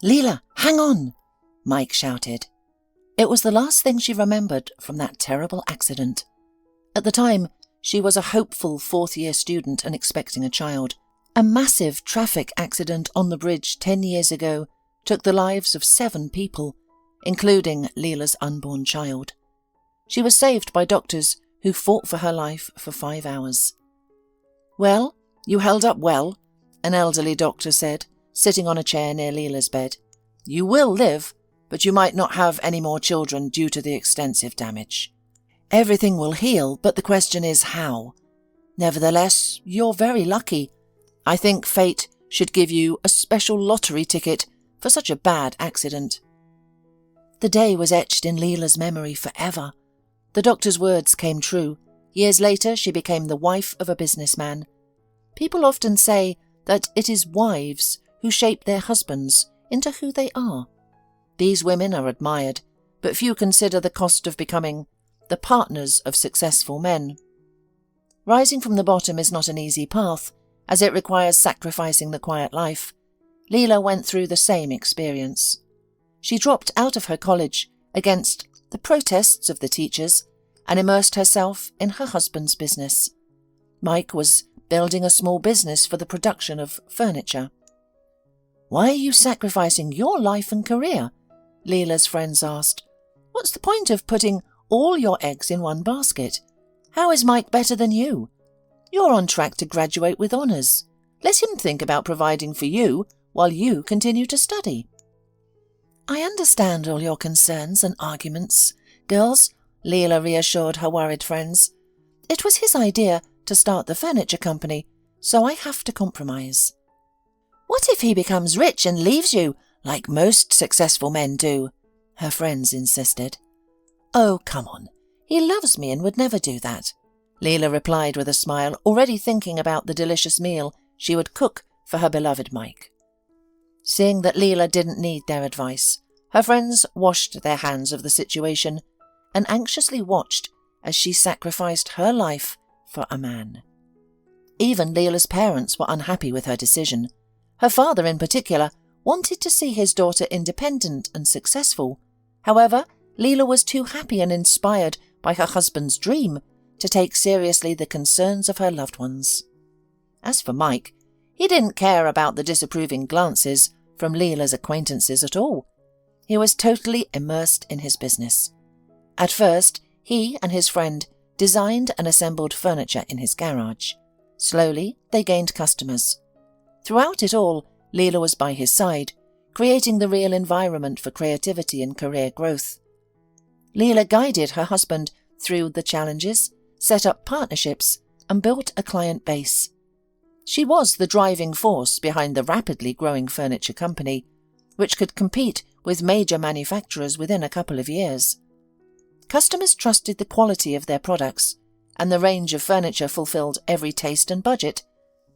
"Lila, hang on!" Mike shouted. It was the last thing she remembered from that terrible accident. At the time, she was a hopeful fourth-year student and expecting a child. A massive traffic accident on the bridge 10 years ago took the lives of 7 people, including Lila's unborn child. She was saved by doctors who fought for her life for 5 hours. "Well, you held up well," an elderly doctor said, sitting on a chair near Lila's bed. "You will live, but you might not have any more children due to the extensive damage. Everything will heal, but the question is how. Nevertheless, you're very lucky. I think fate should give you a special lottery ticket for such a bad accident." The day was etched in Lila's memory forever. The doctor's words came true. Years later, she became the wife of a businessman. People often say that it is wives who shape their husbands into who they are. These women are admired, but few consider the cost of becoming the partners of successful men. Rising from the bottom is not an easy path, as it requires sacrificing the quiet life. Lila went through the same experience. She dropped out of her college against the protests of the teachers and immersed herself in her husband's business. Mike was building a small business for the production of furniture. "Why are you sacrificing your life and career?" Lila's friends asked. "What's the point of putting all your eggs in one basket? How is Mike better than you? You're on track to graduate with honours. Let him think about providing for you while you continue to study." "I understand all your concerns and arguments, girls," Lila reassured her worried friends. "It was his idea to start the furniture company, so I have to compromise." "What if he becomes rich and leaves you, like most successful men do?" her friends insisted. "Oh, come on. He loves me and would never do that," Lila replied with a smile, already thinking about the delicious meal she would cook for her beloved Mike. Seeing that Lila didn't need their advice, her friends washed their hands of the situation and anxiously watched as she sacrificed her life for a man. Even Lila's parents were unhappy with her decision. Her father, in particular, wanted to see his daughter independent and successful. However, Lila was too happy and inspired by her husband's dream to take seriously the concerns of her loved ones. As for Mike, he didn't care about the disapproving glances from Lila's acquaintances at all. He was totally immersed in his business. At first, he and his friend designed and assembled furniture in his garage. Slowly, they gained customers. Throughout it all, Lila was by his side, creating the real environment for creativity and career growth. Lila guided her husband through the challenges, set up partnerships, and built a client base. She was the driving force behind the rapidly growing furniture company, which could compete with major manufacturers within a couple of years. Customers trusted the quality of their products, and the range of furniture fulfilled every taste and budget,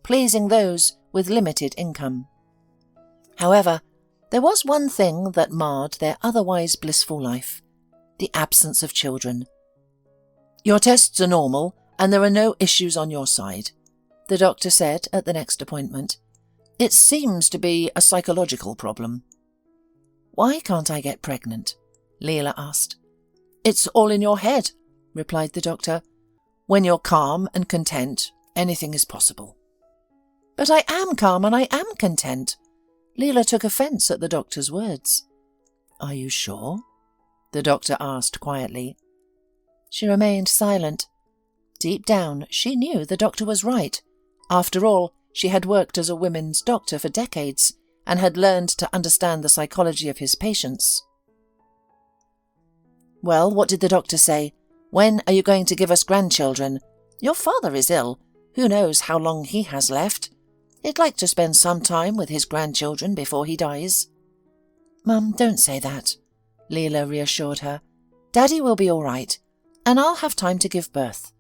pleasing those with limited income. However, there was one thing that marred their otherwise blissful life: the absence of children. "Your tests are normal, and there are no issues on your side," the doctor said at the next appointment. "It seems to be a psychological problem." "Why can't I get pregnant?" Lila asked. "It's all in your head," replied the doctor. "When you're calm and content, anything is possible." "But I am calm and I am content." Lila took offence at the doctor's words. "Are you sure?" the doctor asked quietly. She remained silent. Deep down, she knew the doctor was right. After all, she had worked as a women's doctor for decades and had learned to understand the psychology of his patients. "Well, what did the doctor say? When are you going to give us grandchildren? Your father is ill. Who knows how long he has left? He'd like to spend some time with his grandchildren before he dies." "Mum, don't say that," Lila reassured her. "Daddy will be all right, and I'll have time to give birth.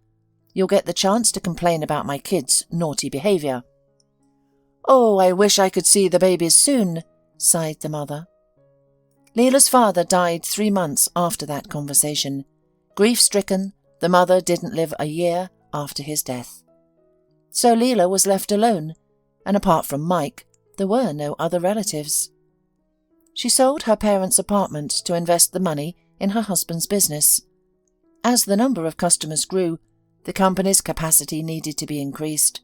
You'll get the chance to complain about my kids' naughty behaviour." "Oh, I wish I could see the babies soon," sighed the mother. Lila's father died 3 months after that conversation. Grief-stricken, the mother didn't live a year after his death. So Lila was left alone, and apart from Mike, there were no other relatives. She sold her parents' apartment to invest the money in her husband's business. As the number of customers grew, the company's capacity needed to be increased.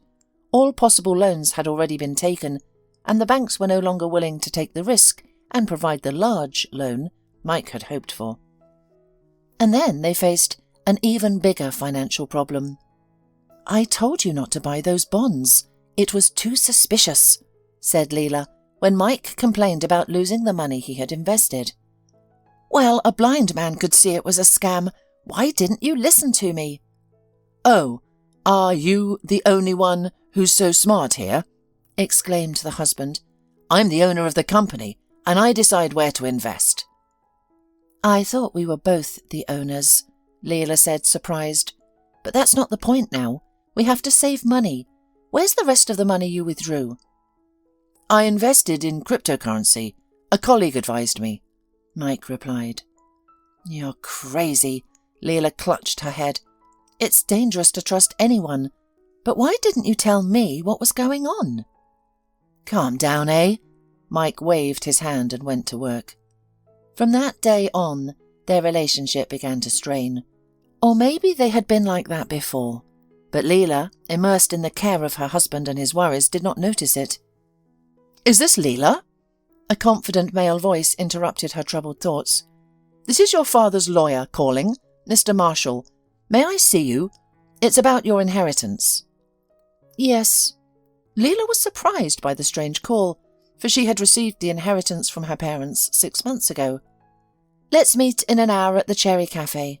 All possible loans had already been taken, and the banks were no longer willing to take the risk and provide the large loan Mike had hoped for. And then they faced an even bigger financial problem. "I told you not to buy those bonds. It was too suspicious," said Lila, when Mike complained about losing the money he had invested. "Well, a blind man could see it was a scam. Why didn't you listen to me?" "Oh, are you the only one who's so smart here?" exclaimed the husband. "I'm the owner of the company, and I decide where to invest." "I thought we were both the owners," Lila said, surprised. "But that's not the point now. We have to save money. Where's the rest of the money you withdrew?" "I invested in cryptocurrency. A colleague advised me," Mike replied. "You're crazy," Lila clutched her head. "It's dangerous to trust anyone. But why didn't you tell me what was going on?" "Calm down, eh?" Mike waved his hand and went to work. From that day on, their relationship began to strain. Or maybe they had been like that before. But Lila, immersed in the care of her husband and his worries, did not notice it. "Is this Lila?" A confident male voice interrupted her troubled thoughts. "This is your father's lawyer calling, Mr. Marshall. May I see you? It's about your inheritance." "Yes." Lila was surprised by the strange call, for she had received the inheritance from her parents 6 months ago. "Let's meet in an hour at the Cherry Cafe."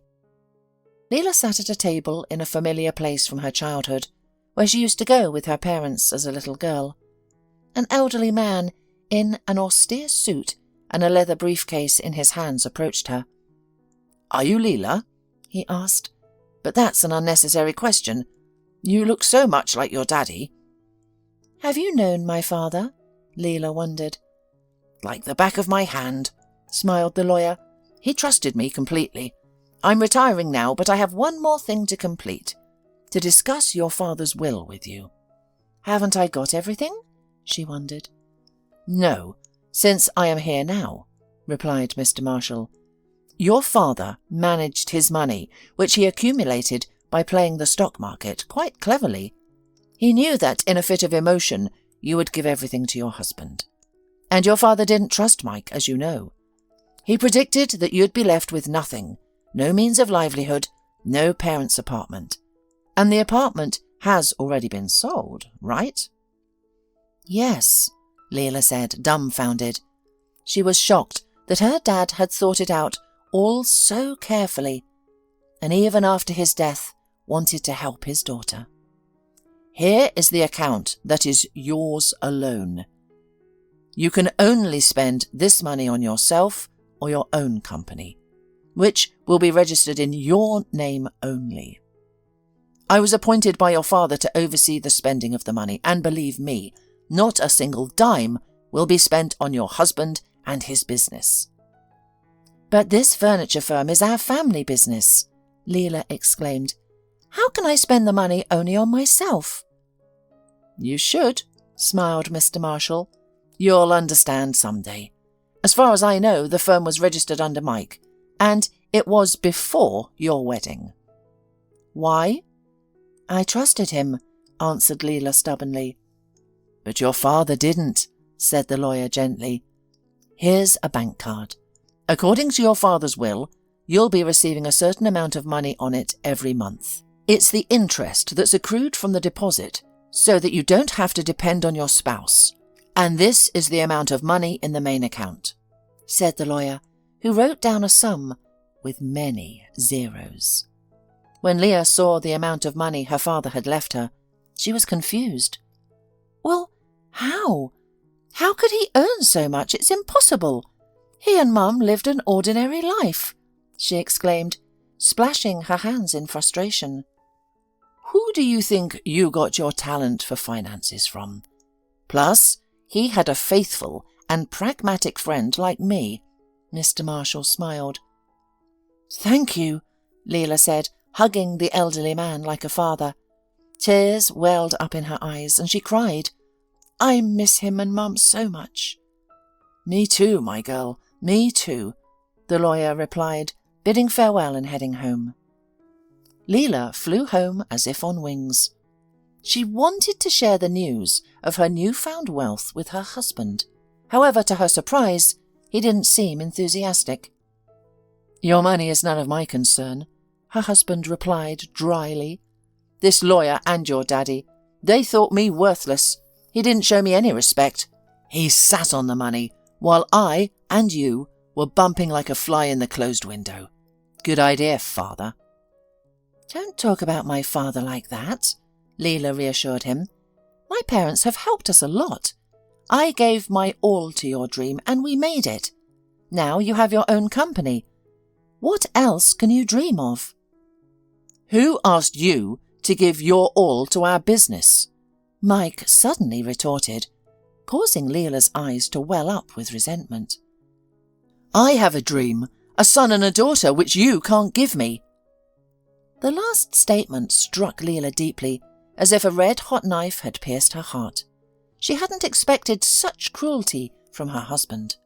Lila sat at a table in a familiar place from her childhood, where she used to go with her parents as a little girl. An elderly man in an austere suit and a leather briefcase in his hands approached her. "Are you Lila?" he asked. "But that's an unnecessary question. You look so much like your daddy." "Have you known my father?" Lila wondered. "Like the back of my hand," smiled the lawyer. "He trusted me completely. I'm retiring now, but I have one more thing to complete. To discuss your father's will with you." "Haven't I got everything?" she wondered. "No, since I am here now," replied Mr. Marshall. "Your father managed his money, which he accumulated by playing the stock market, quite cleverly. He knew that in a fit of emotion you would give everything to your husband. And your father didn't trust Mike, as you know. He predicted that you'd be left with nothing, no means of livelihood, no parents' apartment. And the apartment has already been sold, right?" "Yes," Lila said, dumbfounded. She was shocked that her dad had thought it out all so carefully, and even after his death wanted to help his daughter. "Here is the account that is yours alone. You can only spend this money on yourself or your own company, which will be registered in your name only. I was appointed by your father to oversee the spending of the money, and believe me, not a single dime will be spent on your husband and his business." "But this furniture firm is our family business," Lila exclaimed. "How can I spend the money only on myself?" "You should," smiled Mr. Marshall. "You'll understand someday. As far as I know, the firm was registered under Mike, and it was before your wedding." "Why?" "I trusted him," answered Lila stubbornly. "But your father didn't," said the lawyer gently. "Here's a bank card. According to your father's will, you'll be receiving a certain amount of money on it every month. It's the interest that's accrued from the deposit, so that you don't have to depend on your spouse. And this is the amount of money in the main account," said the lawyer, who wrote down a sum with many zeros. When Leah saw the amount of money her father had left her, she was confused. "Well, how? How could he earn so much? It's impossible. He and Mum lived an ordinary life," she exclaimed, splashing her hands in frustration. "Who do you think you got your talent for finances from? Plus, he had a faithful and pragmatic friend like me," Mr. Marshall smiled. "Thank you," Lila said, hugging the elderly man like a father. Tears welled up in her eyes, and she cried. "I miss him and Mum so much." Me too, my girl, me too, the lawyer replied, bidding farewell and heading home. Lila flew home as if on wings. She wanted to share the news of her newfound wealth with her husband. However, to her surprise, he didn't seem enthusiastic. "Your money is none of my concern," her husband replied dryly. "This lawyer and your daddy, they thought me worthless. He didn't show me any respect. He sat on the money, while I and you were bumping like a fly in the closed window. Good idea, father." "Don't talk about my father like that," Lila reassured him. "My parents have helped us a lot. I gave my all to your dream and we made it. Now you have your own company. What else can you dream of?" "Who asked you to give your all to our business?" Mike suddenly retorted, causing Lila's eyes to well up with resentment. "I have a dream, a son and a daughter, which you can't give me." The last statement struck Lila deeply, as if a red-hot knife had pierced her heart. She hadn't expected such cruelty from her husband.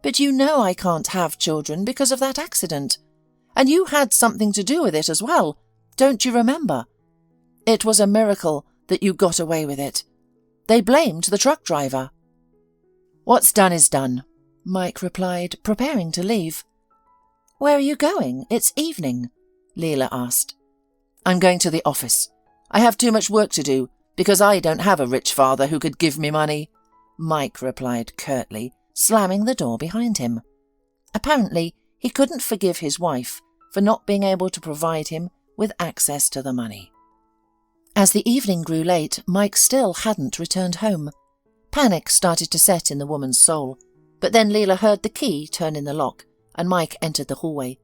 "But you know I can't have children because of that accident. And you had something to do with it as well, don't you remember? It was a miracle that you got away with it. They blamed the truck driver." "What's done is done," Mike replied, preparing to leave. "Where are you going? It's evening," Lila asked. "I'm going to the office. I have too much work to do, because I don't have a rich father who could give me money," Mike replied curtly, slamming the door behind him. Apparently, he couldn't forgive his wife for not being able to provide him with access to the money. As the evening grew late, Mike still hadn't returned home. Panic started to set in the woman's soul, but then Lila heard the key turn in the lock, and Mike entered the hallway.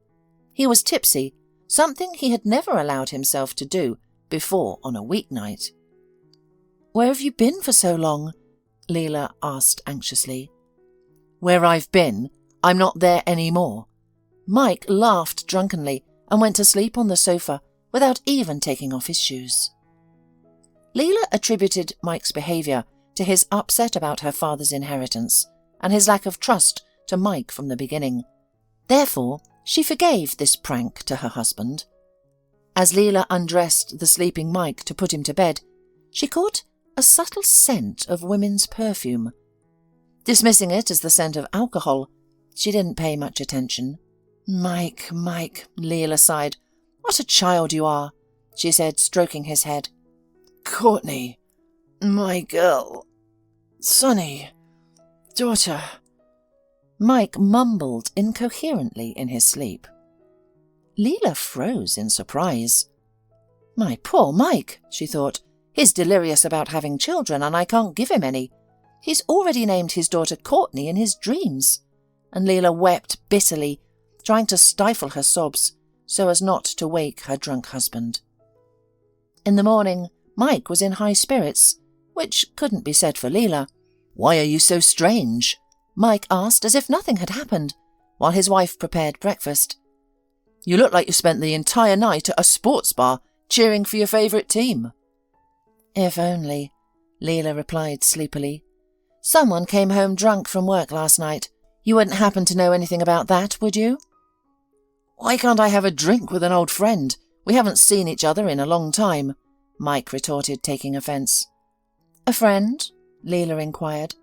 He was tipsy, something he had never allowed himself to do before on a weeknight. "Where have you been for so long?" Lila asked anxiously. "Where I've been, I'm not there anymore." Mike laughed drunkenly and went to sleep on the sofa without even taking off his shoes. Lila attributed Mike's behaviour to his upset about her father's inheritance and his lack of trust to Mike from the beginning. Therefore, she forgave this prank to her husband. As Lila undressed the sleeping Mike to put him to bed, she caught a subtle scent of women's perfume. Dismissing it as the scent of alcohol, she didn't pay much attention. Mike, Lila sighed. "What a child you are," she said, stroking his head. "Courtney, my girl, Sonny, daughter," Mike mumbled incoherently in his sleep. Lila froze in surprise. "My poor Mike," she thought. "He's delirious about having children and I can't give him any. He's already named his daughter Courtney in his dreams." And Lila wept bitterly, trying to stifle her sobs so as not to wake her drunk husband. In the morning, Mike was in high spirits, which couldn't be said for Lila. "Why are you so strange?" Mike asked as if nothing had happened, while his wife prepared breakfast. "You look like you spent the entire night at a sports bar cheering for your favourite team." "If only," Lila replied sleepily. "Someone came home drunk from work last night. You wouldn't happen to know anything about that, would you?" "Why can't I have a drink with an old friend? We haven't seen each other in a long time," Mike retorted, taking offence. "A friend?" Lila inquired.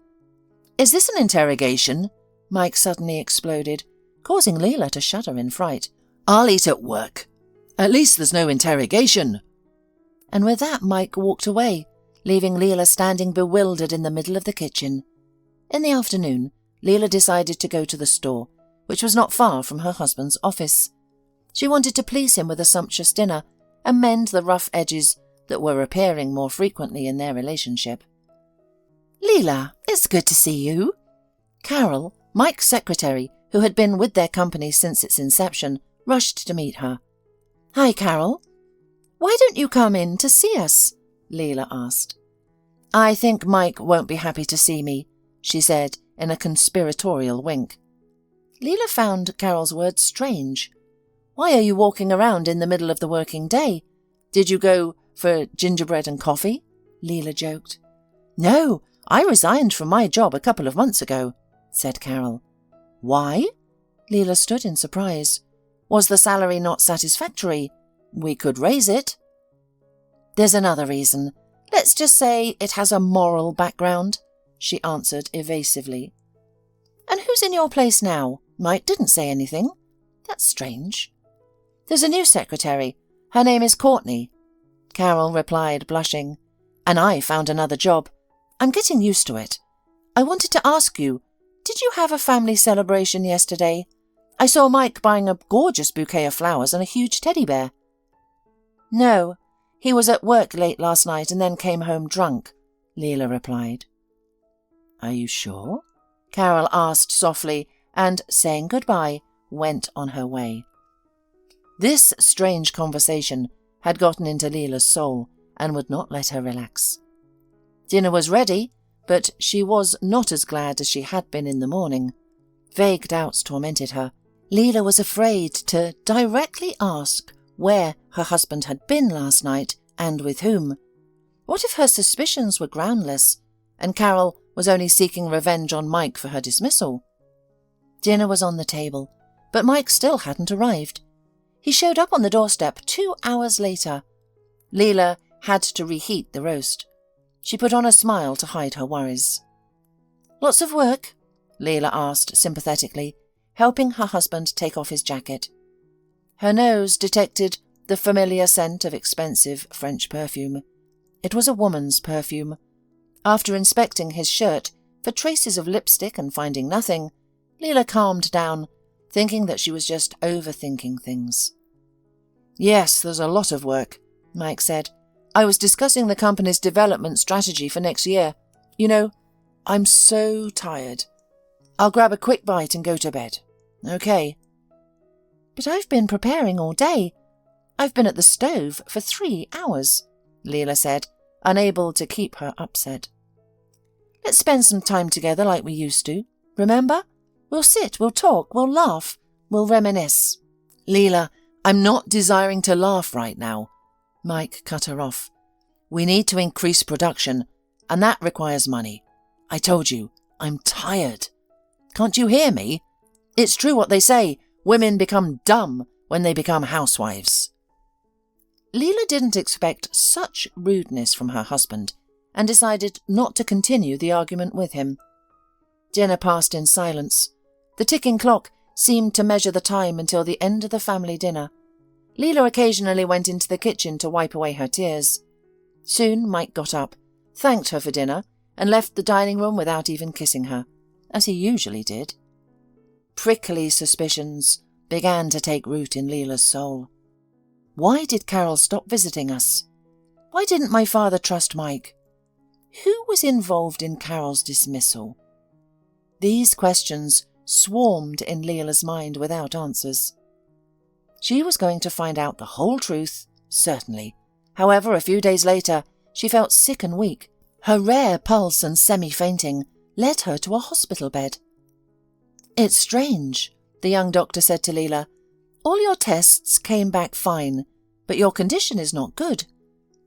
"Is this an interrogation?" Mike suddenly exploded, causing Lila to shudder in fright. "I'll eat at work. At least there's no interrogation." And with that Mike walked away, leaving Lila standing bewildered in the middle of the kitchen. In the afternoon, Lila decided to go to the store, which was not far from her husband's office. She wanted to please him with a sumptuous dinner and mend the rough edges that were appearing more frequently in their relationship. "Lila, it's good to see you." Carol, Mike's secretary, who had been with their company since its inception, rushed to meet her. "Hi, Carol." "Why don't you come in to see us?" Lila asked. "I think Mike won't be happy to see me," she said in a conspiratorial wink. Lila found Carol's words strange. "Why are you walking around in the middle of the working day? Did you go for gingerbread and coffee?" Lila joked. "No, I resigned from my job a couple of months ago." said Carol. Why? Lila stood in surprise. Was the salary not satisfactory? We could raise it. There's another reason. Let's just say it has a moral background, she answered evasively. And who's in your place now? Mike didn't say anything. That's strange. There's a new secretary. Her name is Courtney. Carol replied, blushing. And I found another job. I'm getting used to it. I wanted to ask you, did you have a family celebration yesterday? I saw Mike buying a gorgeous bouquet of flowers and a huge teddy bear. No, he was at work late last night and then came home drunk, Lila replied. Are you sure? Carol asked softly and, saying goodbye, went on her way. This strange conversation had gotten into Lila's soul and would not let her relax. Dinner was ready, but she was not as glad as she had been in the morning. Vague doubts tormented her. Lila was afraid to directly ask where her husband had been last night and with whom. What if her suspicions were groundless, and Carol was only seeking revenge on Mike for her dismissal? Dinner was on the table, but Mike still hadn't arrived. He showed up on the doorstep 2 hours later. Lila had to reheat the roast. She put on a smile to hide her worries. Lots of work? Lila asked sympathetically, helping her husband take off his jacket. Her nose detected the familiar scent of expensive French perfume. It was a woman's perfume. After inspecting his shirt for traces of lipstick and finding nothing, Lila calmed down, thinking that she was just overthinking things. Yes, there's a lot of work, Mike said. I was discussing the company's development strategy for next year. You know, I'm so tired. I'll grab a quick bite and go to bed. Okay. But I've been preparing all day. I've been at the stove for 3 hours, Lila said, unable to keep her upset. Let's spend some time together like we used to. Remember? We'll sit, we'll talk, we'll laugh, we'll reminisce. Lila, I'm not desiring to laugh right now. Mike cut her off. We need to increase production, and that requires money. I told you, I'm tired. Can't you hear me? It's true what they say, women become dumb when they become housewives. Lila didn't expect such rudeness from her husband and decided not to continue the argument with him. Dinner passed in silence. The ticking clock seemed to measure the time until the end of the family dinner. Lila occasionally went into the kitchen to wipe away her tears. Soon Mike got up, thanked her for dinner, and left the dining room without even kissing her, as he usually did. Prickly suspicions began to take root in Lila's soul. Why did Carol stop visiting us? Why didn't my father trust Mike? Who was involved in Carol's dismissal? These questions swarmed in Lila's mind without answers. She was going to find out the whole truth, certainly. However, a few days later, she felt sick and weak. Her rare pulse and semi-fainting led her to a hospital bed. It's strange, the young doctor said to Lila. All your tests came back fine, but your condition is not good.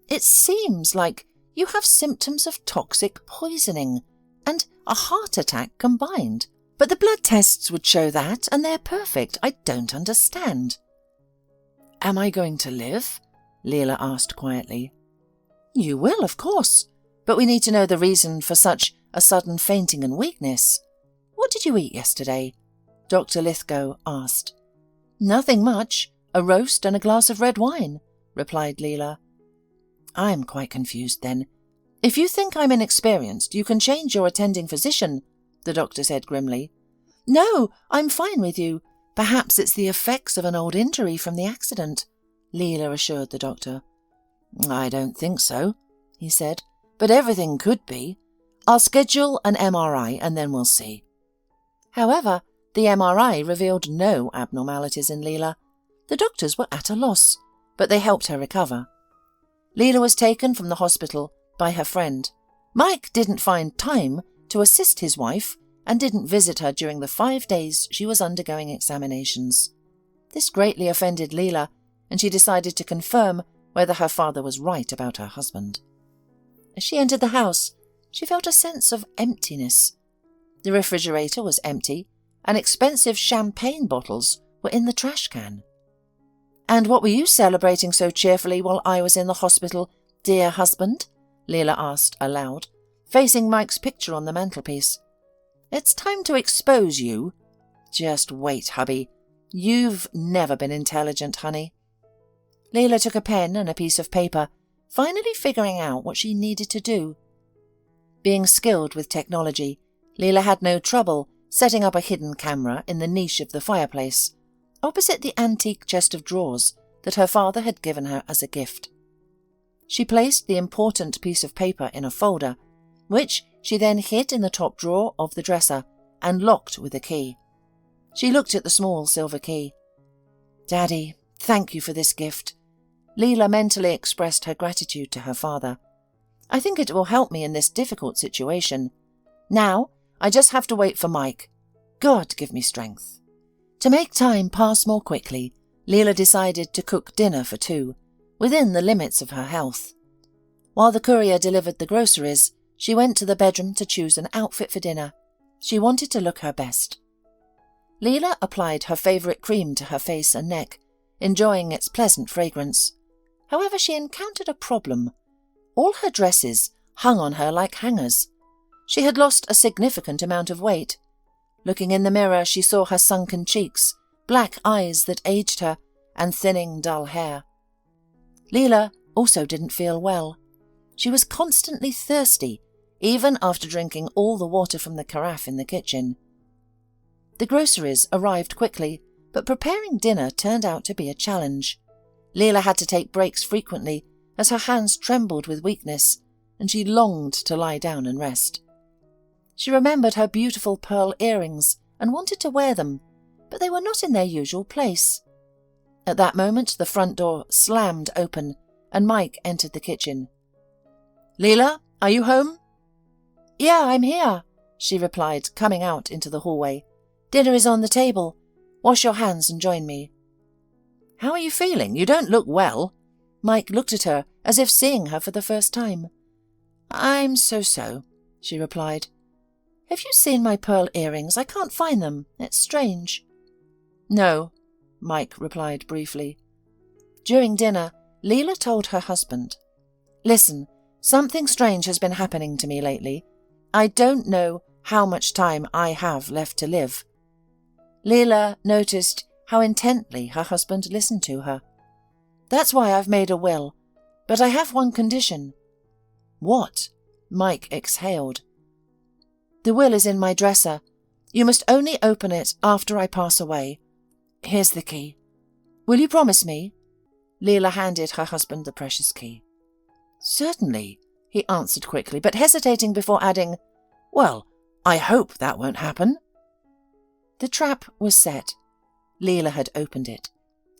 It seems like you have symptoms of toxic poisoning and a heart attack combined. But the blood tests would show that, and they're perfect. I don't understand. Am I going to live? Lila asked quietly. You will, of course, but we need to know the reason for such a sudden fainting and weakness. What did you eat yesterday? Dr. Lithgow asked. Nothing much. A roast and a glass of red wine, replied Lila. I'm quite confused then. If you think I'm inexperienced, you can change your attending physician, the doctor said grimly. No, I'm fine with you. Perhaps it's the effects of an old injury from the accident, Lila assured the doctor. I don't think so, he said, but everything could be. I'll schedule an MRI and then we'll see. However, the MRI revealed no abnormalities in Lila. The doctors were at a loss, but they helped her recover. Lila was taken from the hospital by her friend. Mike didn't find time to assist his wife and didn't visit her during the 5 days she was undergoing examinations. This greatly offended Lila, and she decided to confirm whether her father was right about her husband. As she entered the house, she felt a sense of emptiness. The refrigerator was empty, and expensive champagne bottles were in the trash can. "And what were you celebrating so cheerfully while I was in the hospital, dear husband?" Lila asked aloud, facing Mike's picture on the mantelpiece. "It's time to expose you." "Just wait, hubby. You've never been intelligent, honey." Lila took a pen and a piece of paper, finally figuring out what she needed to do. Being skilled with technology, Lila had no trouble setting up a hidden camera in the niche of the fireplace, opposite the antique chest of drawers that her father had given her as a gift. She placed the important piece of paper in a folder, which she then hid in the top drawer of the dresser and locked with a key. She looked at the small silver key. "Daddy, thank you for this gift." Lila mentally expressed her gratitude to her father. "I think it will help me in this difficult situation. Now, I just have to wait for Mike. God give me strength." To make time pass more quickly, Lila decided to cook dinner for two, within the limits of her health. While the courier delivered the groceries, she went to the bedroom to choose an outfit for dinner. She wanted to look her best. Lila applied her favourite cream to her face and neck, enjoying its pleasant fragrance. However, she encountered a problem. All her dresses hung on her like hangers. She had lost a significant amount of weight. Looking in the mirror, she saw her sunken cheeks, black eyes that aged her, and thinning, dull hair. Lila also didn't feel well. She was constantly thirsty, even after drinking all the water from the carafe in the kitchen. The groceries arrived quickly, but preparing dinner turned out to be a challenge. Lila had to take breaks frequently as her hands trembled with weakness, and she longed to lie down and rest. She remembered her beautiful pearl earrings and wanted to wear them, but they were not in their usual place. At that moment, the front door slammed open, and Mike entered the kitchen. "Lila, are you home?" "Yeah, I'm here," she replied, coming out into the hallway. "Dinner is on the table. Wash your hands and join me." "How are you feeling? You don't look well." Mike looked at her as if seeing her for the first time. "I'm so-so," she replied. "Have you seen my pearl earrings? I can't find them. It's strange." "No," Mike replied briefly. During dinner, Lila told her husband, "Listen, something strange has been happening to me lately. I don't know how much time I have left to live." Lila noticed how intently her husband listened to her. "That's why I've made a will, but I have one condition." "What?" Mike exhaled. "The will is in my dresser. You must only open it after I pass away. Here's the key. Will you promise me?" Lila handed her husband the precious key. "Certainly," he answered quickly, but hesitating before adding, "Well, I hope that won't happen." The trap was set. Lila had opened it.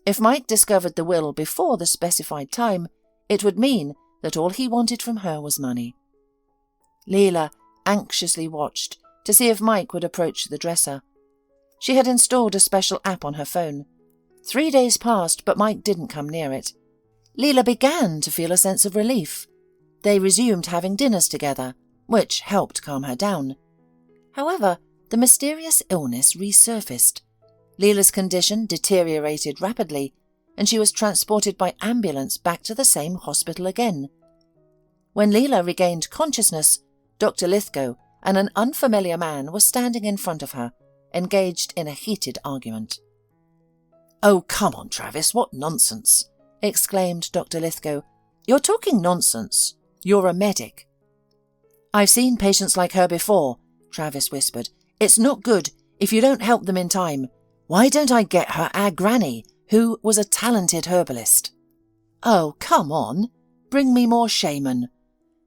If Mike discovered the will before the specified time, it would mean that all he wanted from her was money. Lila anxiously watched to see if Mike would approach the dresser. She had installed a special app on her phone. 3 days passed, but Mike didn't come near it. Lila began to feel a sense of relief. They resumed having dinners together, which helped calm her down. However, the mysterious illness resurfaced. Lila's condition deteriorated rapidly, and she was transported by ambulance back to the same hospital again. When Lila regained consciousness, Dr. Lithgow and an unfamiliar man were standing in front of her, engaged in a heated argument. "Oh, come on, Travis, what nonsense!" exclaimed Dr. Lithgow. "You're talking nonsense. You're a medic." "I've seen patients like her before," Travis whispered. "It's not good if you don't help them in time. Why don't I get her our granny, who was a talented herbalist?" "Oh, come on. Bring me more shaman.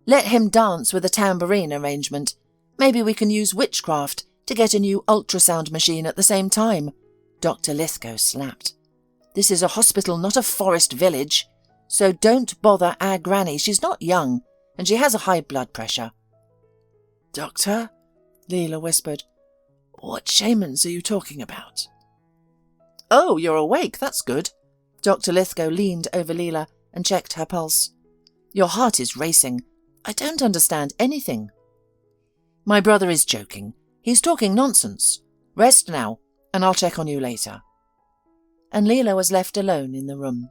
Let him dance with a tambourine arrangement. Maybe we can use witchcraft to get a new ultrasound machine at the same time." Dr. Lithgow slapped. "This is a hospital, not a forest village. So don't bother our granny. She's not young, and she has a high blood pressure." "Doctor," Lila whispered, "what shamans are you talking about?" "Oh, you're awake. That's good." Dr. Lithgow leaned over Lila and checked her pulse. "Your heart is racing. I don't understand anything." "My brother is joking. He's talking nonsense. Rest now, and I'll check on you later." And Lila was left alone in the room.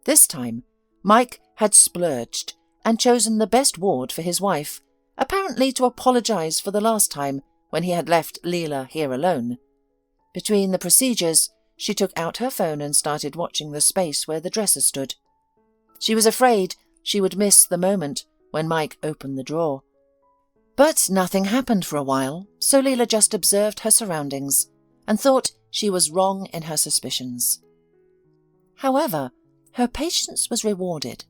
This time, Mike had splurged and chosen the best ward for his wife, apparently to apologise for the last time when he had left Lila here alone. Between the procedures, she took out her phone and started watching the space where the dresser stood. She was afraid she would miss the moment when Mike opened the drawer. But nothing happened for a while, so Lila just observed her surroundings and thought she was wrong in her suspicions. However, her patience was rewarded.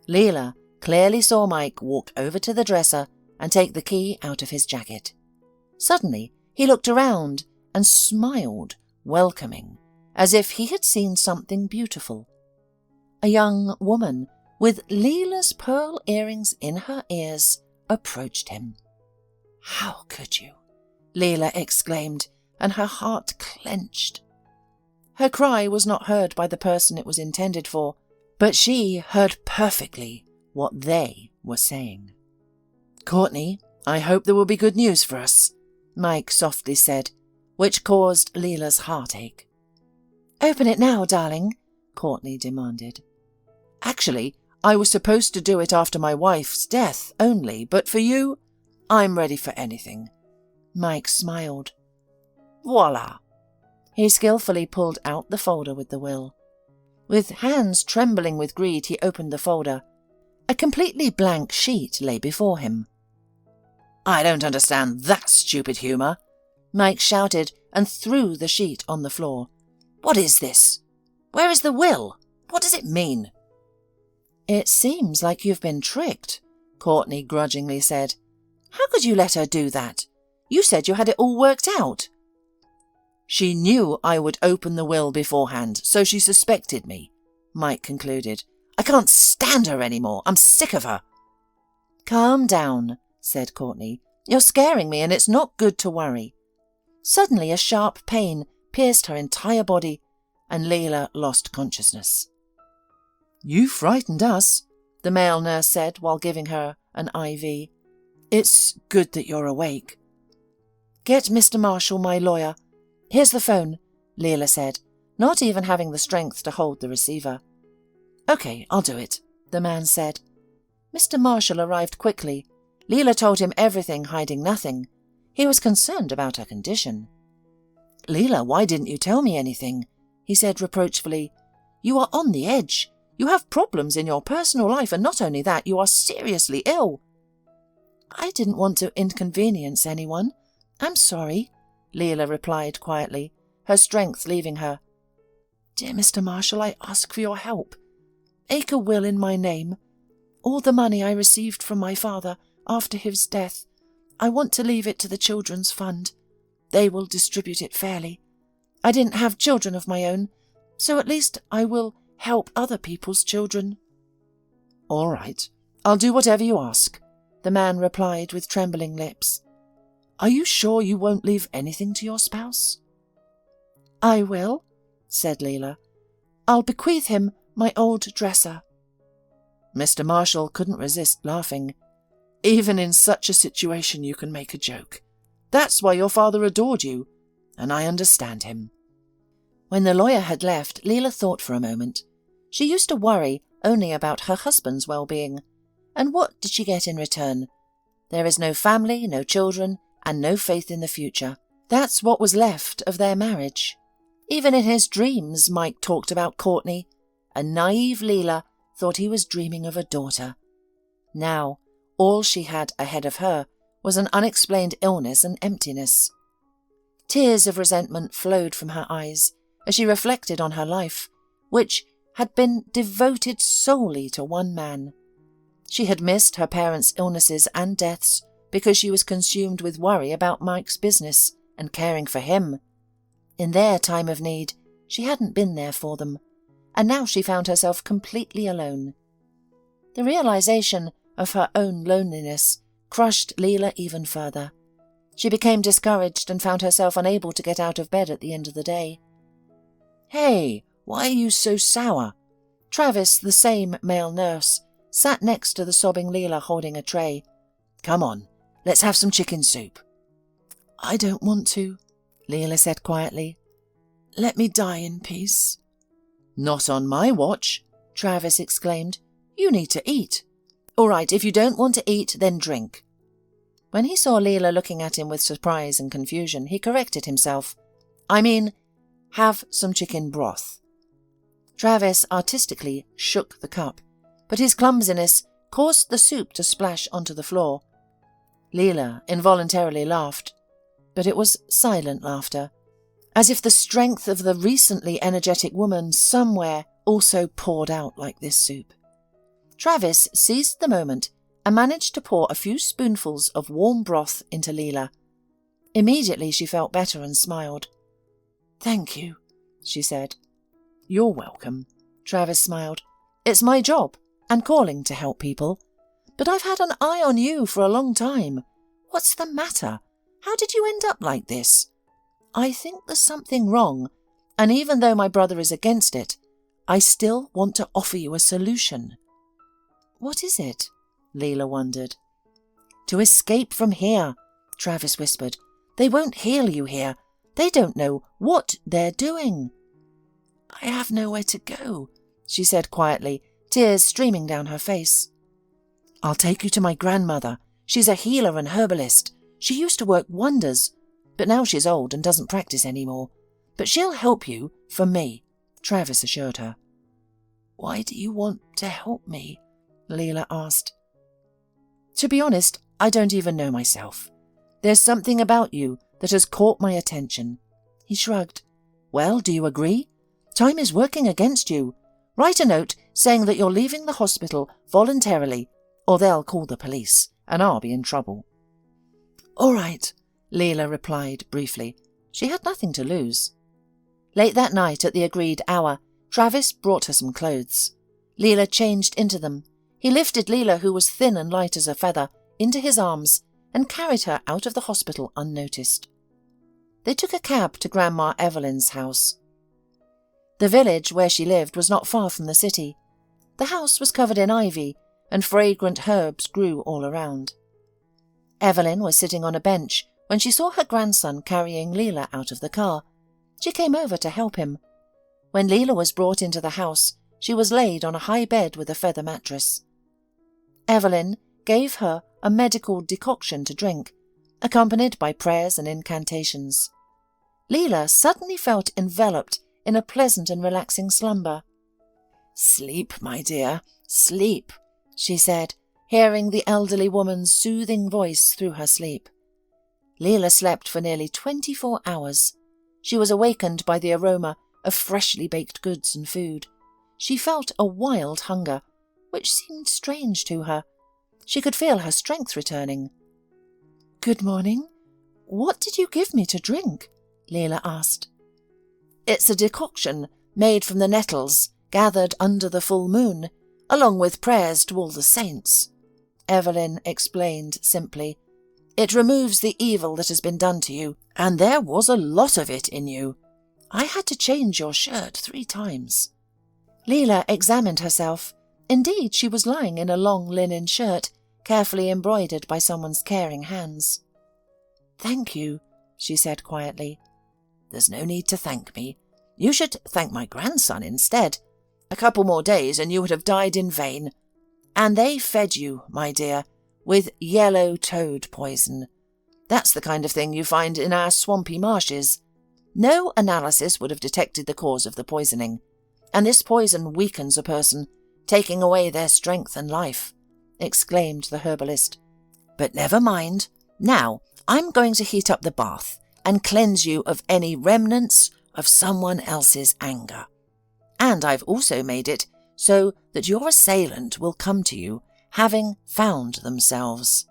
Lila clearly saw Mike walk over to the dresser and take the key out of his jacket. Suddenly, he looked around and smiled, welcoming, as if he had seen something beautiful. A young woman with Lila's pearl earrings in her ears approached him. "How could you?" Lila exclaimed, and her heart clenched. Her cry was not heard by the person it was intended for, but she heard perfectly what they were saying. "Courtney, I hope there will be good news for us," Mike softly said, which caused Lila's heartache. "Open it now, darling," Courtney demanded. "Actually, I was supposed to do it after my wife's death only, but for you, I'm ready for anything." Mike smiled. Voila! He skillfully pulled out the folder with the will. With hands trembling with greed, he opened the folder. A completely blank sheet lay before him. "I don't understand that stupid humour," Mike shouted and threw the sheet on the floor. "What is this? Where is the will? What does it mean?" "It seems like you've been tricked," Courtney grudgingly said. "How could you let her do that? You said you had it all worked out." "She knew I would open the will beforehand, so she suspected me," Mike concluded. "I can't stand her anymore. I'm sick of her." "Calm down," said Courtney. "You're scaring me, and it's not good to worry." Suddenly a sharp pain pierced her entire body, and Lila lost consciousness. "You frightened us," the male nurse said while giving her an IV. "It's good that you're awake." "Get Mr. Marshall, my lawyer. Here's the phone," Lila said, not even having the strength to hold the receiver. "Okay, I'll do it," the man said. Mr. Marshall arrived quickly. Lila told him everything, hiding nothing. He was concerned about her condition. "Lila, why didn't you tell me anything?" he said reproachfully. "You are on the edge. You have problems in your personal life, and not only that, you are seriously ill." "I didn't want to inconvenience anyone. I'm sorry," Lila replied quietly, her strength leaving her. "Dear Mr. Marshall, I ask for your help. Make a will in my name. All the money I received from my father after his death, I want to leave it to the children's fund. They will distribute it fairly. I didn't have children of my own, so at least I will help other people's children." "All right, I'll do whatever you ask," the man replied with trembling lips. "Are you sure you won't leave anything to your spouse?" "I will," said Lila. "I'll bequeath him my old dresser." Mr. Marshall couldn't resist laughing. "Even in such a situation you can make a joke. That's why your father adored you, and I understand him." When the lawyer had left, Lila thought for a moment. She used to worry only about her husband's well-being. And what did she get in return? There is no family, no children, and no faith in the future. That's what was left of their marriage. Even in his dreams, Mike talked about Courtney. A naive Lila thought he was dreaming of a daughter. Now, all she had ahead of her was an unexplained illness and emptiness. Tears of resentment flowed from her eyes as she reflected on her life, which had been devoted solely to one man. She had missed her parents' illnesses and deaths because she was consumed with worry about Mike's business and caring for him. In their time of need, she hadn't been there for them, and now she found herself completely alone. The realization of her own loneliness crushed Lila even further. She became discouraged and found herself unable to get out of bed at the end of the day. "Hey, why are you so sour?" Travis, the same male nurse, sat next to the sobbing Lila holding a tray. "Come on, let's have some chicken soup." I don't want to, Lila said quietly. Let me die in peace. Not on my watch, Travis exclaimed. You need to eat. All right, if you don't want to eat, then drink. When he saw Lila looking at him with surprise and confusion, he corrected himself. I mean, have some chicken broth. Travis artistically shook the cup, but his clumsiness caused the soup to splash onto the floor. Lila involuntarily laughed, but it was silent laughter, as if the strength of the recently energetic woman somewhere also poured out like this soup. Travis seized the moment and managed to pour a few spoonfuls of warm broth into Lila. Immediately she felt better and smiled. Thank you, she said. You're welcome, Travis smiled. It's my job and calling to help people. But I've had an eye on you for a long time. What's the matter? How did you end up like this? I think there's something wrong, and even though my brother is against it, I still want to offer you a solution. What is it? Lila wondered. To escape from here, Travis whispered. They won't heal you here. They don't know what they're doing. I have nowhere to go, she said quietly, tears streaming down her face. I'll take you to my grandmother. She's a healer and herbalist. She used to work wonders, but now she's old and doesn't practice anymore. But she'll help you for me, Travis assured her. Why do you want to help me? Lila asked. To be honest, I don't even know myself. There's something about you that has caught my attention. He shrugged. Well, do you agree? Time is working against you. Write a note saying that you're leaving the hospital voluntarily, or they'll call the police, and I'll be in trouble. All right, Lila replied briefly. She had nothing to lose. Late that night, at the agreed hour, Travis brought her some clothes. Lila changed into them. He lifted Lila, who was thin and light as a feather, into his arms and carried her out of the hospital unnoticed. They took a cab to Grandma Evelyn's house. The village where she lived was not far from the city. The house was covered in ivy, and fragrant herbs grew all around. Evelyn was sitting on a bench when she saw her grandson carrying Lila out of the car. She came over to help him. When Lila was brought into the house, she was laid on a high bed with a feather mattress. Evelyn gave her a medical decoction to drink, accompanied by prayers and incantations. Lila suddenly felt enveloped in a pleasant and relaxing slumber. Sleep, my dear, sleep, she said, hearing the elderly woman's soothing voice through her sleep. Lila slept for nearly 24 hours. She was awakened by the aroma of freshly baked goods and food. She felt a wild hunger, which seemed strange to her. She could feel her strength returning. Good morning. What did you give me to drink? Lila asked. It's a decoction made from the nettles gathered under the full moon, along with prayers to all the saints, Evelyn explained simply. It removes the evil that has been done to you, and there was a lot of it in you. I had to change your shirt 3 times. Lila examined herself. Indeed, she was lying in a long linen shirt, carefully embroidered by someone's caring hands. Thank you, she said quietly. There's no need to thank me. You should thank my grandson instead. A couple more days and you would have died in vain. And they fed you, my dear, with yellow toad poison. That's the kind of thing you find in our swampy marshes. No analysis would have detected the cause of the poisoning, and this poison weakens a person, taking away their strength and life, exclaimed the herbalist. But never mind. Now, I'm going to heat up the bath and cleanse you of any remnants of someone else's anger. And I've also made it so that your assailant will come to you, having found themselves.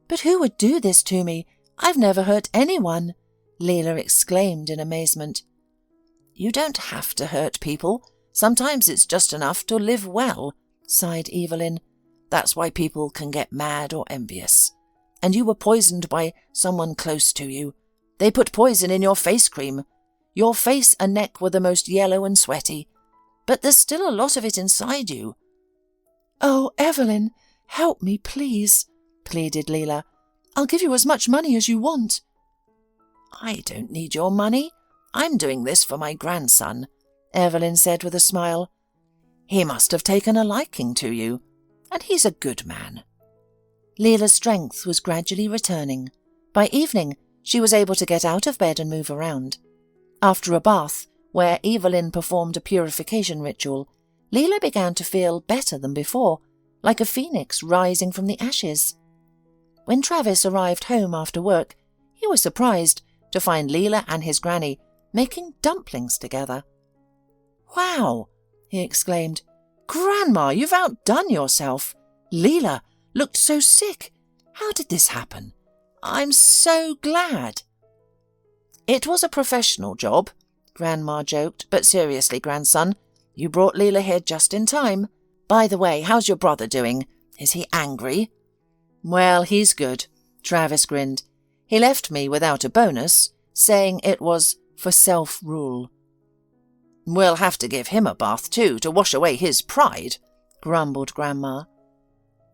But who would do this to me? I've never hurt anyone, Lila exclaimed in amazement. You don't have to hurt people. Sometimes it's just enough to live well, sighed Evelyn. That's why people can get mad or envious. And you were poisoned by someone close to you. They put poison in your face cream. Your face and neck were the most yellow and sweaty. But there's still a lot of it inside you. Oh, Evelyn, help me, please, pleaded Lila. I'll give you as much money as you want. I don't need your money. I'm doing this for my grandson, Evelyn said with a smile. He must have taken a liking to you, and he's a good man. Lila's strength was gradually returning. By evening, she was able to get out of bed and move around. After a bath, where Evelyn performed a purification ritual, Lila began to feel better than before, like a phoenix rising from the ashes. When Travis arrived home after work, he was surprised to find Lila and his granny making dumplings together. "Wow!" he exclaimed. "Grandma, you've outdone yourself. Lila looked so sick. How did this happen? I'm so glad." "It was a professional job," Grandma joked, "but seriously, grandson, you brought Lila here just in time. By the way, how's your brother doing? Is he angry?" "Well, he's good," Travis grinned. "He left me without a bonus, saying it was for self-rule." "We'll have to give him a bath too to wash away his pride," grumbled Grandma.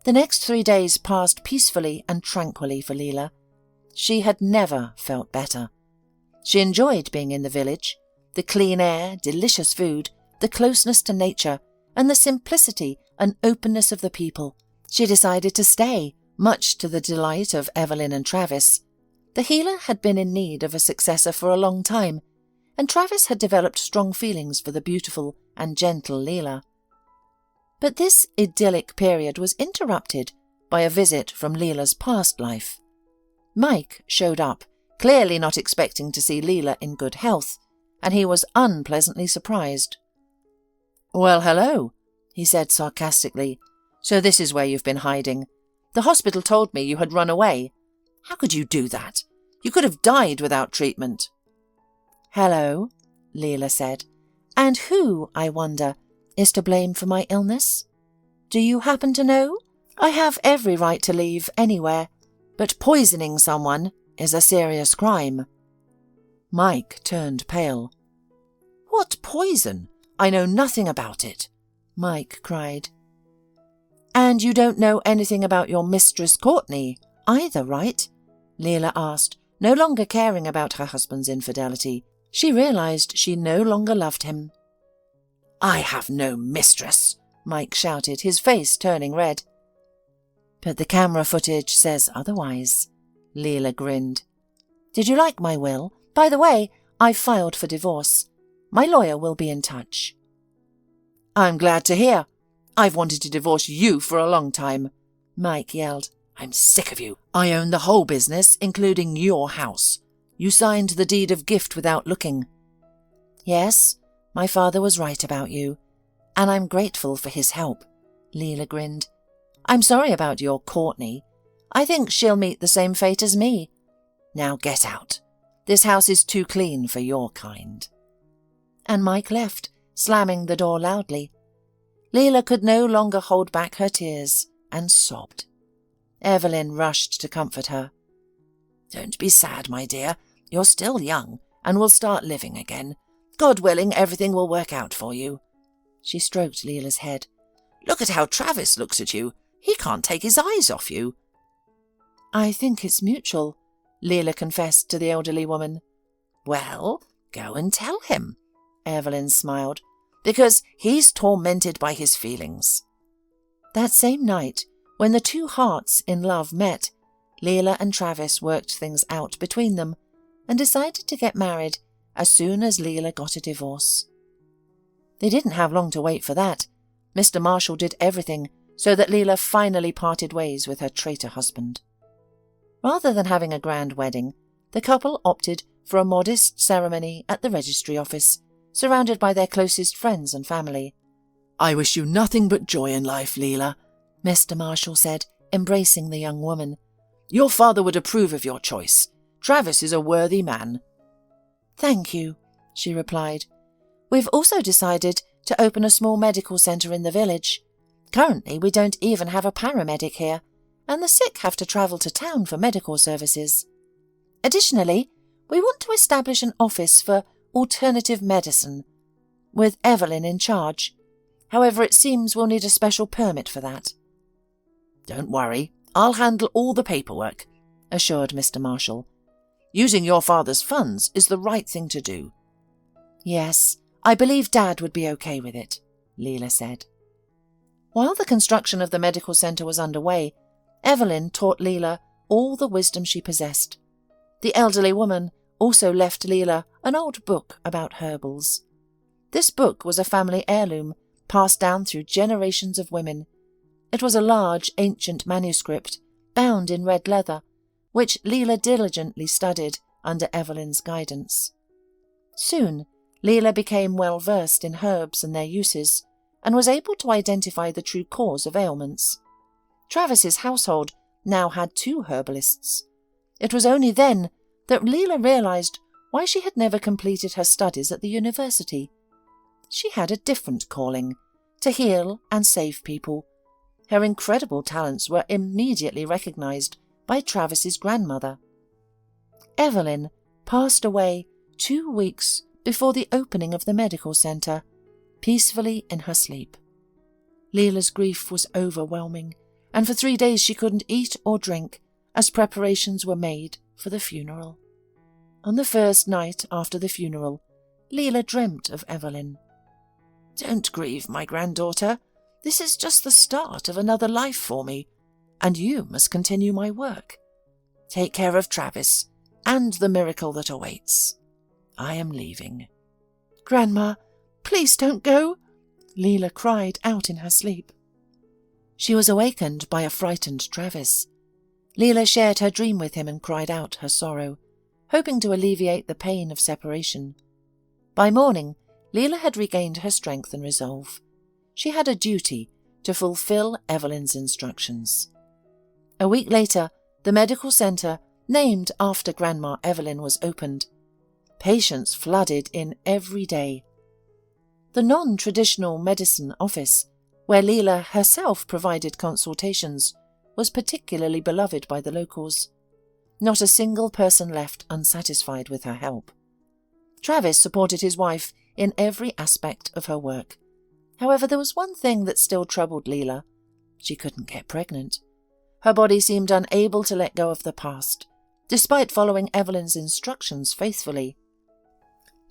The next 3 days passed peacefully and tranquilly for Lila. She had never felt better. She enjoyed being in the village, the clean air, delicious food, the closeness to nature, and the simplicity and openness of the people. She decided to stay, much to the delight of Evelyn and Travis. The healer had been in need of a successor for a long time, and Travis had developed strong feelings for the beautiful and gentle Lila. But this idyllic period was interrupted by a visit from Lila's past life. Mike showed up, clearly not expecting to see Lila in good health, and he was unpleasantly surprised. "Well, hello," he said sarcastically. "So this is where you've been hiding. The hospital told me you had run away. How could you do that? You could have died without treatment." "Hello," Lila said. "And who, I wonder, is to blame for my illness? Do you happen to know? I have every right to leave anywhere, but poisoning someone is a serious crime." Mike turned pale. "What poison? I know nothing about it," Mike cried. "And you don't know anything about your mistress Courtney either, right?" Lila asked, no longer caring about her husband's infidelity. She realized she no longer loved him. "I have no mistress," Mike shouted, his face turning red. "But the camera footage says otherwise," Lila grinned. "Did you like my will? By the way, I've filed for divorce. My lawyer will be in touch." "I'm glad to hear. I've wanted to divorce you for a long time," Mike yelled. "I'm sick of you. I own the whole business, including your house. You signed the deed of gift without looking." "Yes, my father was right about you, and I'm grateful for his help," Lila grinned. "I'm sorry about your Courtney. I think she'll meet the same fate as me. Now get out. This house is too clean for your kind." And Mike left, slamming the door loudly. Lila could no longer hold back her tears and sobbed. Evelyn rushed to comfort her. "Don't be sad, my dear. You're still young and will start living again. God willing, everything will work out for you." She stroked Lila's head. "Look at how Travis looks at you. He can't take his eyes off you." "I think it's mutual," Lila confessed to the elderly woman. "Well, go and tell him," Evelyn smiled, "because he's tormented by his feelings." That same night, when the two hearts in love met, Lila and Travis worked things out between them and decided to get married as soon as Lila got a divorce. They didn't have long to wait for that. Mr. Marshall did everything so that Lila finally parted ways with her traitor husband. Rather than having a grand wedding, the couple opted for a modest ceremony at the registry office, surrounded by their closest friends and family. "I wish you nothing but joy in life, Lila," Mr. Marshall said, embracing the young woman. "Your father would approve of your choice. Travis is a worthy man." "Thank you," she replied. "We've also decided to open a small medical centre in the village. Currently, we don't even have a paramedic here, and the sick have to travel to town for medical services. Additionally, we want to establish an office for alternative medicine, with Evelyn in charge. However, it seems we'll need a special permit for that." "Don't worry, I'll handle all the paperwork," assured Mr. Marshall. Using your father's funds is the right thing to do." "Yes, I believe Dad would be okay with it," Lila said. While the construction of the medical centre was underway, Evelyn taught Lila all the wisdom she possessed. The elderly woman also left Lila an old book about herbals. This book was a family heirloom passed down through generations of women. It was a large, ancient manuscript, bound in red leather, which Lila diligently studied under Evelyn's guidance. Soon, Lila became well versed in herbs and their uses, and was able to identify the true cause of ailments. Travis's household now had 2 herbalists. It was only then that Lila realized why she had never completed her studies at the university. She had a different calling, to heal and save people. Her incredible talents were immediately recognized by Travis's grandmother. Evelyn passed away 2 weeks before the opening of the medical centre, peacefully in her sleep. Lila's grief was overwhelming, and for 3 days she couldn't eat or drink as preparations were made for the funeral. On the first night after the funeral, Lila dreamt of Evelyn. "Don't grieve, my granddaughter. This is just the start of another life for me, and you must continue my work. Take care of Travis and the miracle that awaits. I am leaving." "Grandma, please don't go," Lila cried out in her sleep. She was awakened by a frightened Travis. Lila shared her dream with him and cried out her sorrow, hoping to alleviate the pain of separation. By morning, Lila had regained her strength and resolve. She had a duty to fulfill Evelyn's instructions. A week later, the medical centre, named after Grandma Evelyn, was opened. Patients flooded in every day. The non-traditional medicine office, where Lila herself provided consultations, was particularly beloved by the locals. Not a single person left unsatisfied with her help. Travis supported his wife in every aspect of her work. However, there was one thing that still troubled Lila. She couldn't get pregnant. Her body seemed unable to let go of the past, despite following Evelyn's instructions faithfully.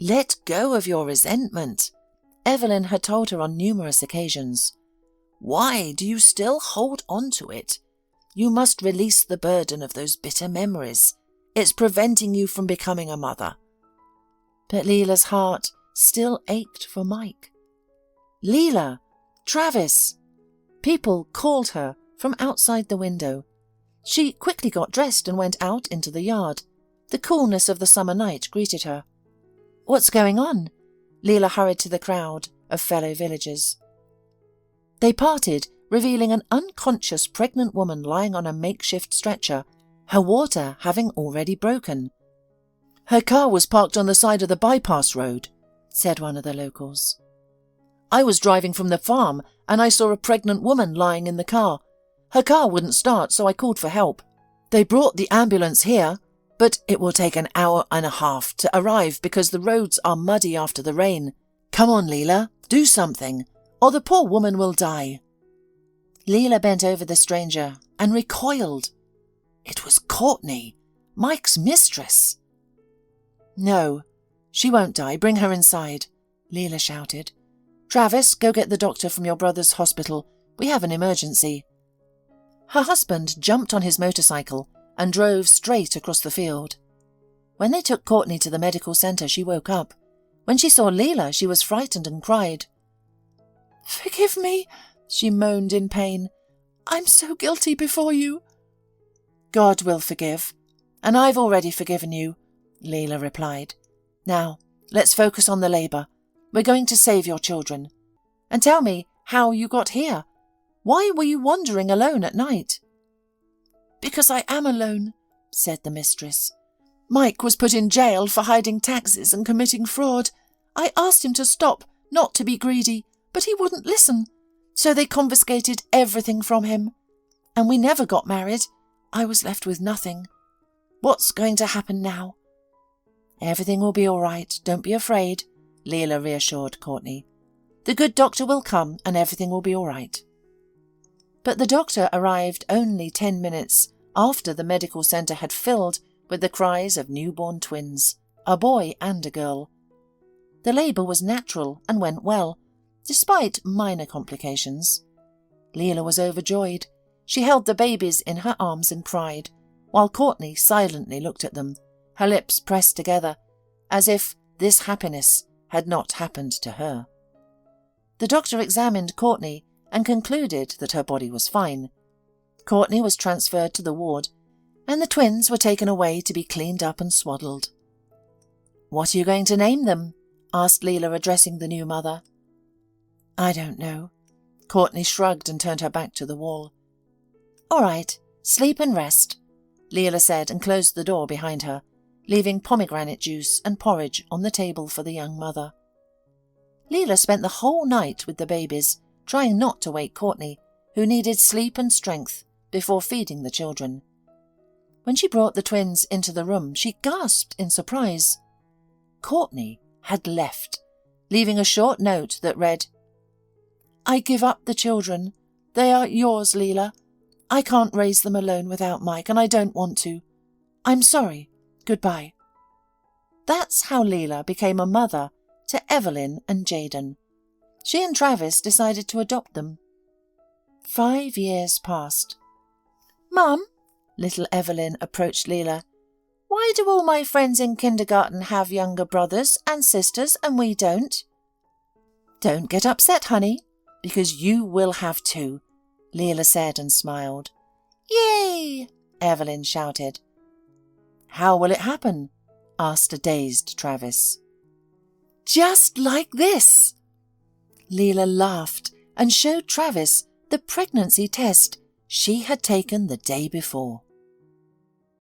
"Let go of your resentment," Evelyn had told her on numerous occasions. "Why do you still hold on to it? You must release the burden of those bitter memories. It's preventing you from becoming a mother." But Lila's heart still ached for Mike. "Lila! Travis!" People called her from outside the window. She quickly got dressed and went out into the yard. The coolness of the summer night greeted her. "What's going on?" Lila hurried to the crowd of fellow villagers. They parted, revealing an unconscious pregnant woman lying on a makeshift stretcher, her water having already broken. "Her car was parked on the side of the bypass road," said one of the locals. "I was driving from the farm and I saw a pregnant woman lying in the car. Her car wouldn't start, so I called for help. They brought the ambulance here, but it will take an hour and a half to arrive because the roads are muddy after the rain. Come on, Lila, do something, or the poor woman will die." Lila bent over the stranger and recoiled. It was Courtney, Mike's mistress. "No, she won't die. Bring her inside," Lila shouted. "Travis, go get the doctor from your brother's hospital. We have an emergency." Her husband jumped on his motorcycle and drove straight across the field. When they took Courtney to the medical centre, she woke up. When she saw Lila, she was frightened and cried. "Forgive me," she moaned in pain. "I'm so guilty before you." "God will forgive, and I've already forgiven you," Lila replied. "Now, let's focus on the labour. We're going to save your children. And tell me how you got here. Why were you wandering alone at night?" "Because I am alone," said the mistress. "Mike was put in jail for hiding taxes and committing fraud. I asked him to stop, not to be greedy, but he wouldn't listen. So they confiscated everything from him. And we never got married. I was left with nothing. What's going to happen now?" "Everything will be all right. Don't be afraid," Lila reassured Courtney. "The good doctor will come and everything will be all right." But the doctor arrived only 10 minutes after the medical centre had filled with the cries of newborn twins, a boy and a girl. The labour was natural and went well, despite minor complications. Lila was overjoyed. She held the babies in her arms and cried, while Courtney silently looked at them, her lips pressed together, as if this happiness had not happened to her. The doctor examined Courtney and concluded that her body was fine. Courtney was transferred to the ward, and the twins were taken away to be cleaned up and swaddled. "What are you going to name them?" asked Lila, addressing the new mother. "I don't know." Courtney shrugged and turned her back to the wall. "All right, sleep and rest," Lila said, and closed the door behind her, leaving pomegranate juice and porridge on the table for the young mother. Lila spent the whole night with the babies, trying not to wake Courtney, who needed sleep and strength before feeding the children. When she brought the twins into the room, she gasped in surprise. Courtney had left, leaving a short note that read, "I give up the children. They are yours, Lila. I can't raise them alone without Mike, and I don't want to. I'm sorry. Goodbye." That's how Lila became a mother to Evelyn and Jaden. She and Travis decided to adopt them. 5 years passed. "Mum," little Evelyn approached Lila, "why do all my friends in kindergarten have younger brothers and sisters and we don't?" "Don't get upset, honey, because you will have too," Lila said and smiled. "Yay!" Evelyn shouted. "How will it happen?" asked a dazed Travis. "Just like this." Lila laughed and showed Travis the pregnancy test she had taken the day before.